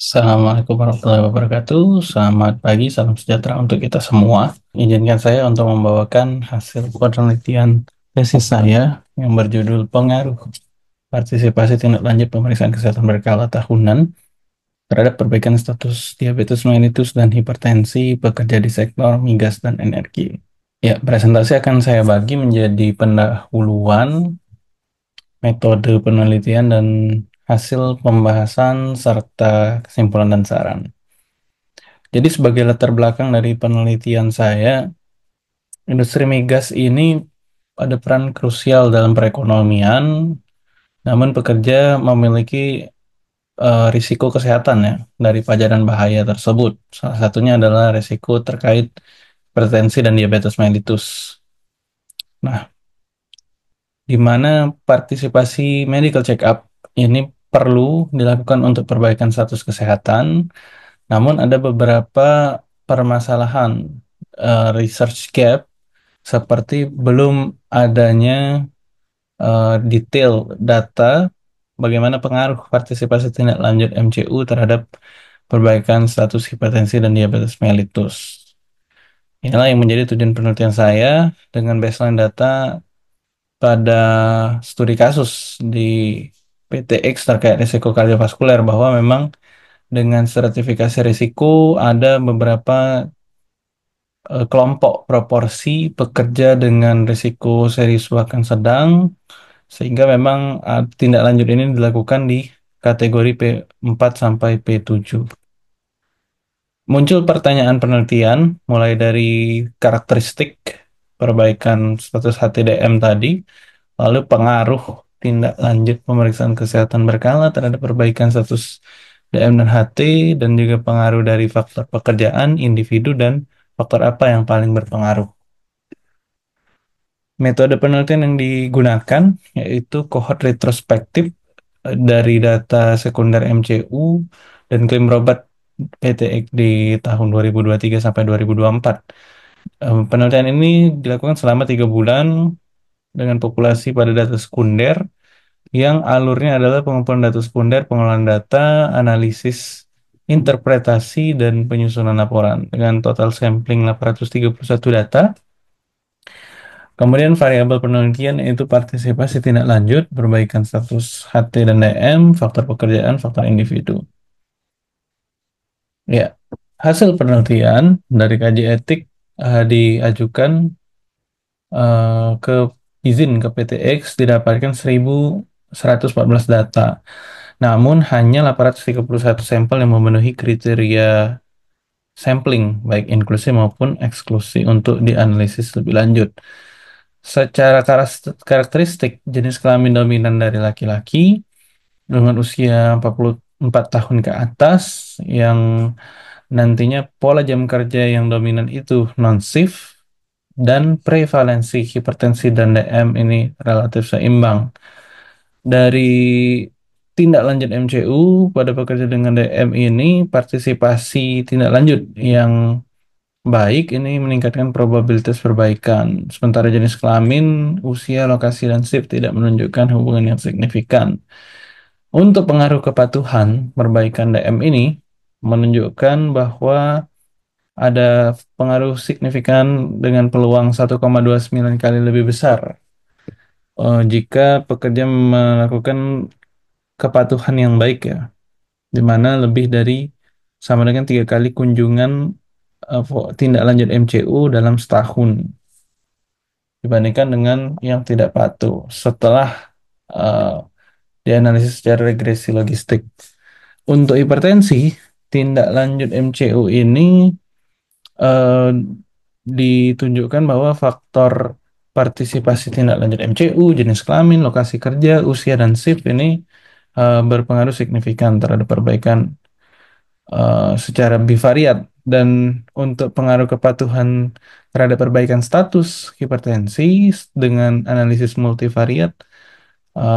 Assalamualaikum warahmatullahi wabarakatuh. Selamat pagi, salam sejahtera untuk kita semua. Izinkan saya untuk membawakan hasil penelitian tesis saya yang berjudul Pengaruh Partisipasi Tindak Lanjut Pemeriksaan Kesehatan Berkala Tahunan terhadap perbaikan status diabetes mellitus dan hipertensi pekerja di sektor migas dan energi. Ya, presentasi akan saya bagi menjadi pendahuluan, metode penelitian, dan hasil pembahasan serta kesimpulan dan saran. Jadi sebagai latar belakang dari penelitian saya, industri migas ini ada peran krusial dalam perekonomian, namun pekerja memiliki risiko kesehatan ya dari pajaran bahaya tersebut. Salah satunya adalah risiko terkait hipertensi dan diabetes mellitus. Nah, di mana partisipasi medical check up ini perlu dilakukan untuk perbaikan status kesehatan, namun ada beberapa permasalahan research gap seperti belum adanya detail data bagaimana pengaruh partisipasi tindak lanjut MCU terhadap perbaikan status hipertensi dan diabetes mellitus. Inilah yang menjadi tujuan penelitian saya dengan baseline data pada studi kasus di PTX terkait risiko kardiovaskuler bahwa memang dengan stratifikasi risiko ada beberapa kelompok proporsi pekerja dengan risiko serius bahkan sedang, sehingga memang tindak lanjut ini dilakukan di kategori P4 sampai P7. Muncul pertanyaan penelitian mulai dari karakteristik perbaikan status HTDM tadi, lalu pengaruh tindak lanjut pemeriksaan kesehatan berkala terhadap perbaikan status DM dan HT, dan juga pengaruh dari faktor pekerjaan, individu, dan faktor apa yang paling berpengaruh. Metode penelitian yang digunakan yaitu kohort retrospektif dari data sekunder MCU dan klaim berobat PTX di tahun 2023 sampai 2024. Penelitian ini dilakukan selama 3 bulan dengan populasi pada data sekunder yang alurnya adalah pengumpulan data sekunder, pengelolaan data, analisis, interpretasi, dan penyusunan laporan dengan total sampling 831 data. Kemudian variabel penelitian yaitu partisipasi tindak lanjut, perbaikan status HT dan DM, faktor pekerjaan, faktor individu. Ya, hasil penelitian dari kaji etik diajukan ke izin ke PTX didapatkan 1.114 data. Namun hanya 831 sampel yang memenuhi kriteria sampling, baik inklusi maupun eksklusi untuk dianalisis lebih lanjut. Secara karakteristik, jenis kelamin dominan dari laki-laki dengan usia 44 tahun ke atas yang nantinya pola jam kerja yang dominan itu non-shift dan prevalensi hipertensi dan DM ini relatif seimbang. Dari tindak lanjut MCU pada pekerja dengan DM ini, partisipasi tindak lanjut yang baik ini meningkatkan probabilitas perbaikan. Sementara jenis kelamin, usia, lokasi, dan shift tidak menunjukkan hubungan yang signifikan. Untuk pengaruh kepatuhan, perbaikan DM ini menunjukkan bahwa ada pengaruh signifikan dengan peluang 1,29 kali lebih besar jika pekerja melakukan kepatuhan yang baik ya, di mana lebih dari sama dengan 3 kali kunjungan tindak lanjut MCU dalam setahun dibandingkan dengan yang tidak patuh setelah uh, dianalisis secara regresi logistik. Untuk hipertensi, tindak lanjut MCU ini eh, ditunjukkan bahwa faktor partisipasi tindak lanjut MCU, jenis kelamin, lokasi kerja, usia, dan shift ini berpengaruh signifikan terhadap perbaikan secara bivariat. Dan untuk pengaruh kepatuhan terhadap perbaikan status hipertensi dengan analisis multivariat,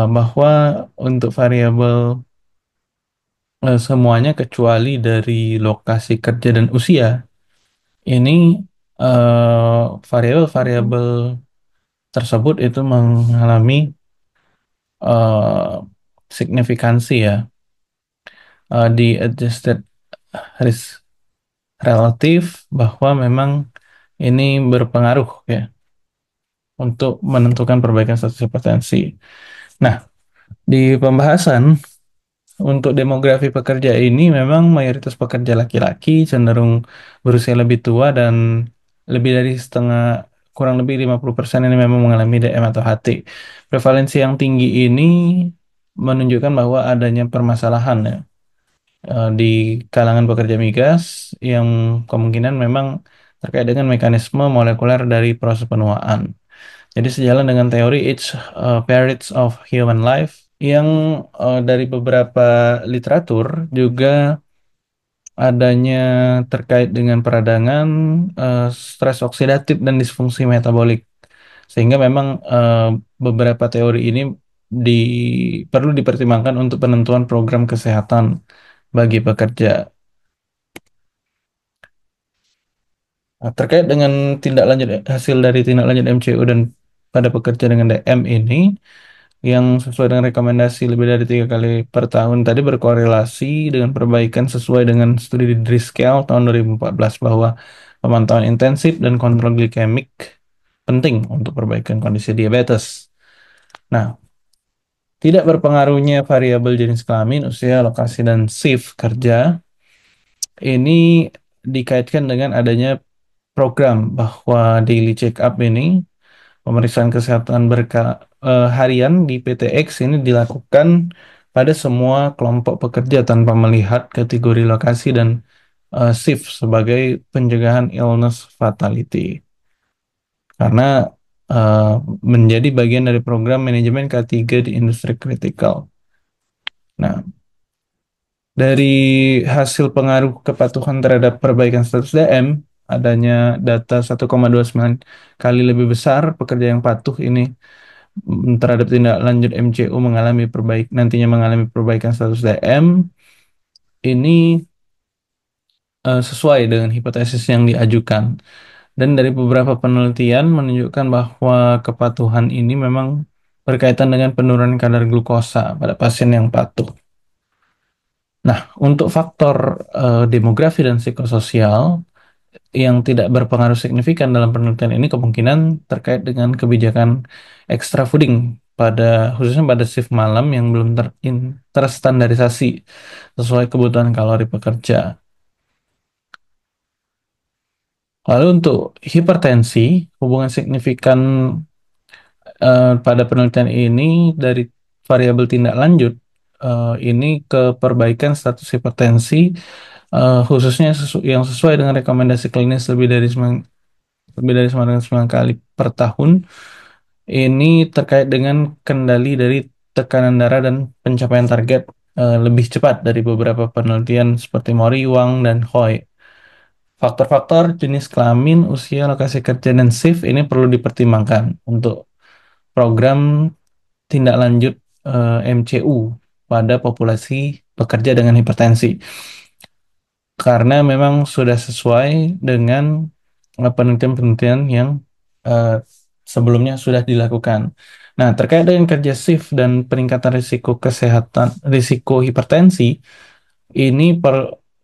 bahwa untuk variabel semuanya kecuali dari lokasi kerja dan usia ini variabel-variabel tersebut itu mengalami signifikansi ya. di adjusted risk relatif bahwa memang ini berpengaruh ya untuk menentukan perbaikan status hipertensi. Nah, di pembahasan untuk demografi pekerja ini memang mayoritas pekerja laki-laki cenderung berusia lebih tua dan lebih dari setengah, kurang lebih 50% ini memang mengalami DM atau HT. Prevalensi yang tinggi ini menunjukkan bahwa adanya permasalahan ya, di kalangan pekerja migas yang kemungkinan memang terkait dengan mekanisme molekuler dari proses penuaan. Jadi sejalan dengan teori Each Periods of Human Life yang dari beberapa literatur juga adanya terkait dengan peradangan, stres oksidatif dan disfungsi metabolik. Sehingga memang beberapa teori ini di, perlu dipertimbangkan untuk penentuan program kesehatan bagi pekerja. Nah, terkait dengan tindak lanjut hasil dari tindak lanjut MCU dan pada pekerja dengan DM ini yang sesuai dengan rekomendasi lebih dari 3 kali per tahun tadi berkorelasi dengan perbaikan sesuai dengan studi di Driscoll tahun 2014 bahwa pemantauan intensif dan kontrol glikemik penting untuk perbaikan kondisi diabetes. Nah, tidak berpengaruhnya variabel jenis kelamin, usia, lokasi, dan shift kerja ini dikaitkan dengan adanya program bahwa daily check up ini pemeriksaan kesehatan harian di PTX ini dilakukan pada semua kelompok pekerja tanpa melihat kategori lokasi dan shift sebagai pencegahan illness fatality. Karena eh, menjadi bagian dari program manajemen K3 di industri kritikal. Nah, dari hasil pengaruh kepatuhan terhadap perbaikan status DM, adanya data 1,29 kali lebih besar pekerja yang patuh ini terhadap tindak lanjut MCU nantinya mengalami perbaikan status DM ini sesuai dengan hipotesis yang diajukan. Dan dari beberapa penelitian menunjukkan bahwa kepatuhan ini memang berkaitan dengan penurunan kadar glukosa pada pasien yang patuh. Nah, untuk faktor demografi dan psikososial yang tidak berpengaruh signifikan dalam penelitian ini kemungkinan terkait dengan kebijakan extra fooding khususnya pada shift malam yang belum terstandarisasi sesuai kebutuhan kalori pekerja. Lalu untuk hipertensi, hubungan signifikan pada penelitian ini dari variabel tindak lanjut ini ke perbaikan status hipertensi khususnya yang sesuai dengan rekomendasi klinis lebih dari 9 kali per tahun. Ini terkait dengan kendali dari tekanan darah dan pencapaian target lebih cepat dari beberapa penelitian seperti Mori, Wang, dan Hoy. Faktor-faktor jenis kelamin, usia, lokasi kerja, dan shift ini perlu dipertimbangkan untuk program tindak lanjut MCU pada populasi pekerja dengan hipertensi. Karena memang sudah sesuai dengan penelitian-penelitian yang eh, sebelumnya sudah dilakukan. Nah, terkait dengan kerja shift dan peningkatan risiko hipertensi, ini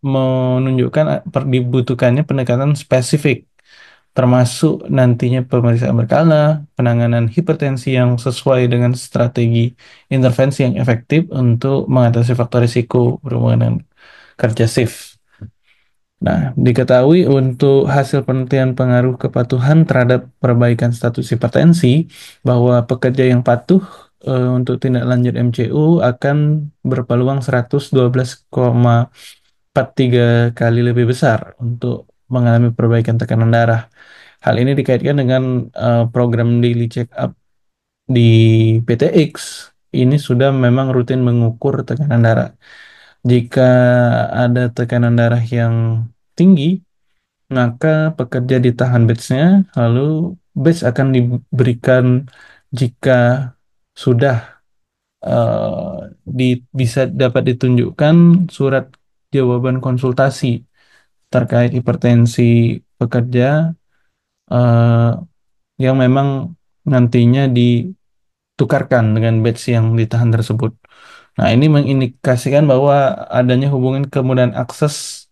menunjukkan dibutuhkannya pendekatan spesifik, termasuk nantinya pemeriksaan berkala, penanganan hipertensi yang sesuai dengan strategi intervensi yang efektif untuk mengatasi faktor risiko berhubungan dengan kerja shift. Nah, diketahui untuk hasil penelitian pengaruh kepatuhan terhadap perbaikan status hipertensi bahwa pekerja yang patuh untuk tindak lanjut MCU akan berpeluang 112,43 kali lebih besar untuk mengalami perbaikan tekanan darah. Hal ini dikaitkan dengan program daily check up di PTX. Ini sudah memang rutin mengukur tekanan darah. Jika ada tekanan darah yang tinggi, maka pekerja ditahan batch-nya, lalu batch akan diberikan jika sudah bisa dapat ditunjukkan surat jawaban konsultasi terkait hipertensi pekerja eh, yang memang nantinya ditukarkan dengan batch yang ditahan tersebut. Nah, ini mengindikasikan bahwa adanya hubungan kemudahan akses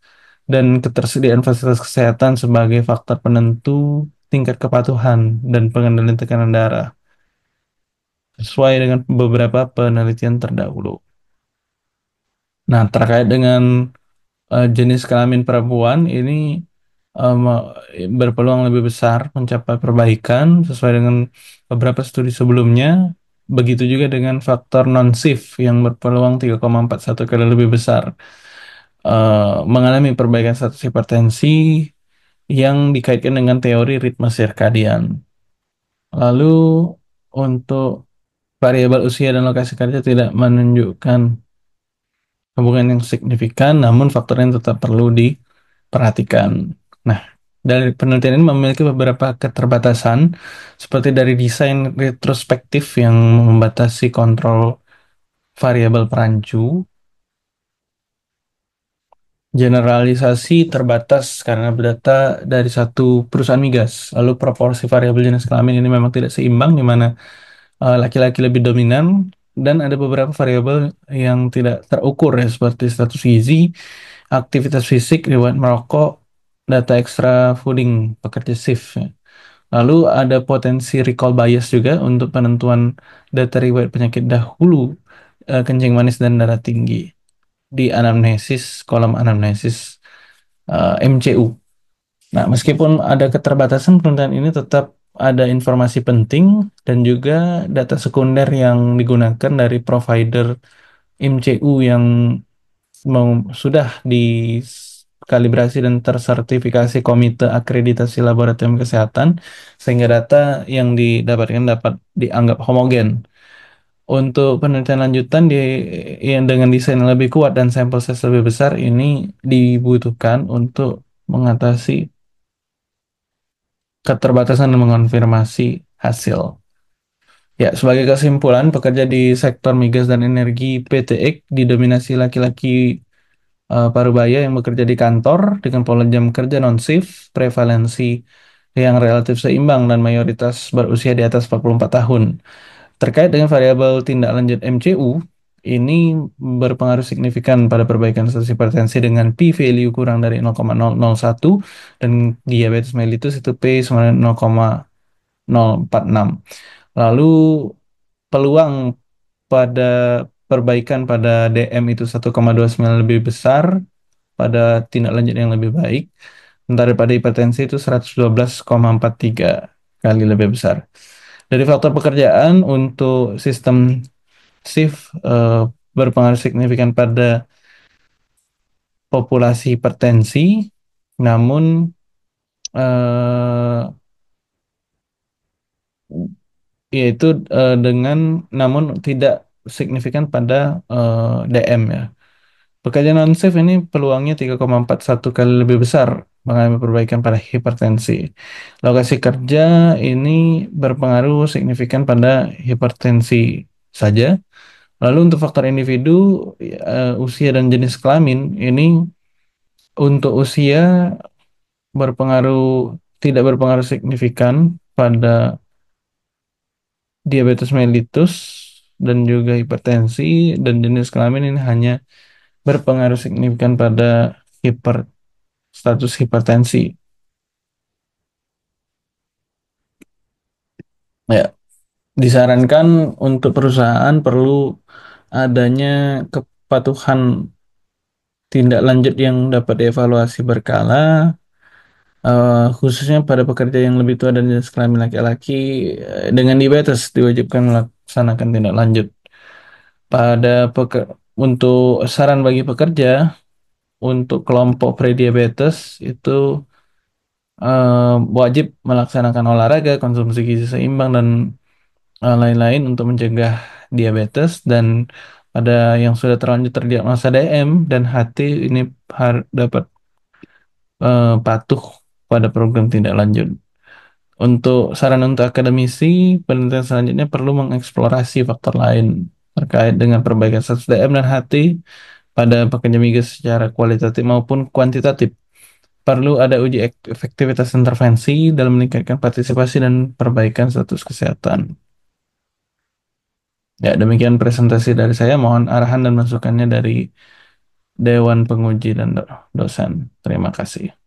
dan ketersediaan fasilitas kesehatan sebagai faktor penentu tingkat kepatuhan dan pengendalian tekanan darah, sesuai dengan beberapa penelitian terdahulu. Nah, terkait dengan jenis kelamin perempuan ini em, berpeluang lebih besar mencapai perbaikan sesuai dengan beberapa studi sebelumnya. Begitu juga dengan faktor non-SIF yang berpeluang 3,41 kali lebih besar mengalami perbaikan status hipertensi yang dikaitkan dengan teori ritme sirkadian. Lalu untuk variabel usia dan lokasi kerja tidak menunjukkan hubungan yang signifikan, namun faktor yang tetap perlu diperhatikan. Nah, dari penelitian ini memiliki beberapa keterbatasan, seperti dari desain retrospektif yang membatasi kontrol variabel perancu, generalisasi terbatas karena data dari satu perusahaan migas, lalu proporsi variabel jenis kelamin ini memang tidak seimbang, di mana laki-laki lebih dominan, dan ada beberapa variabel yang tidak terukur ya, seperti status gizi, aktivitas fisik, riwayat merokok, data extra fooding, pekerja shift, ya. Lalu ada potensi recall bias juga untuk penentuan data riwayat penyakit dahulu, kencing manis dan darah tinggi di anamnesis, kolom anamnesis MCU. Nah, meskipun ada keterbatasan, penelitian ini tetap ada informasi penting dan juga data sekunder yang digunakan dari provider MCU yang sudah dikalibrasi dan tersertifikasi Komite Akreditasi Laboratorium Kesehatan, sehingga data yang didapatkan dapat dianggap homogen. Untuk penelitian lanjutan yang dengan desain yang lebih kuat dan sampel size lebih besar ini dibutuhkan untuk mengatasi keterbatasan dan mengonfirmasi hasil. Ya, sebagai kesimpulan, pekerja di sektor migas dan energi PTX didominasi laki-laki parubaya yang bekerja di kantor dengan pola jam kerja non-shift, prevalensi yang relatif seimbang dan mayoritas berusia di atas 44 tahun. Terkait dengan variabel tindak lanjut MCU, ini berpengaruh signifikan pada perbaikan status hipertensi dengan p-value kurang dari 0,001 dan diabetes mellitus itu P sama 0,046. Lalu peluang pada perbaikan pada DM itu 1,29 lebih besar pada tindak lanjut yang lebih baik. Sementara pada hipertensi itu 112,43 kali lebih besar. Dari faktor pekerjaan untuk sistem shift berpengaruh signifikan pada populasi hipertensi, namun eh, yaitu dengan namun tidak signifikan pada DM ya. Pekerjaan non-shift ini peluangnya 3,41 kali lebih besar mengalami perbaikan pada hipertensi. Lokasi kerja ini berpengaruh signifikan pada hipertensi saja. Lalu untuk faktor individu, usia dan jenis kelamin ini untuk usia berpengaruh tidak berpengaruh signifikan pada diabetes mellitus dan juga hipertensi, dan jenis kelamin ini hanya berpengaruh signifikan pada status hipertensi. Ya, disarankan untuk perusahaan perlu adanya kepatuhan tindak lanjut yang dapat dievaluasi berkala, khususnya pada pekerja yang lebih tua dan jenis kelamin laki-laki dengan diabetes diwajibkan melaksanakan tindak lanjut. Pada untuk saran bagi pekerja untuk kelompok prediabetes itu wajib melaksanakan olahraga, konsumsi gizi seimbang dan lain-lain untuk mencegah diabetes, dan pada yang sudah terlanjur terdiagnosa DM dan HT ini dapat patuh pada program tindak lanjut. Untuk saran untuk akademisi, penelitian selanjutnya perlu mengeksplorasi faktor lain terkait dengan perbaikan status DM dan HT pada pekerja migas secara kualitatif maupun kuantitatif. Perlu ada uji efektivitas intervensi dalam meningkatkan partisipasi dan perbaikan status kesehatan. Ya, demikian presentasi dari saya. Mohon arahan dan masukannya dari Dewan Penguji dan dosen. Terima kasih.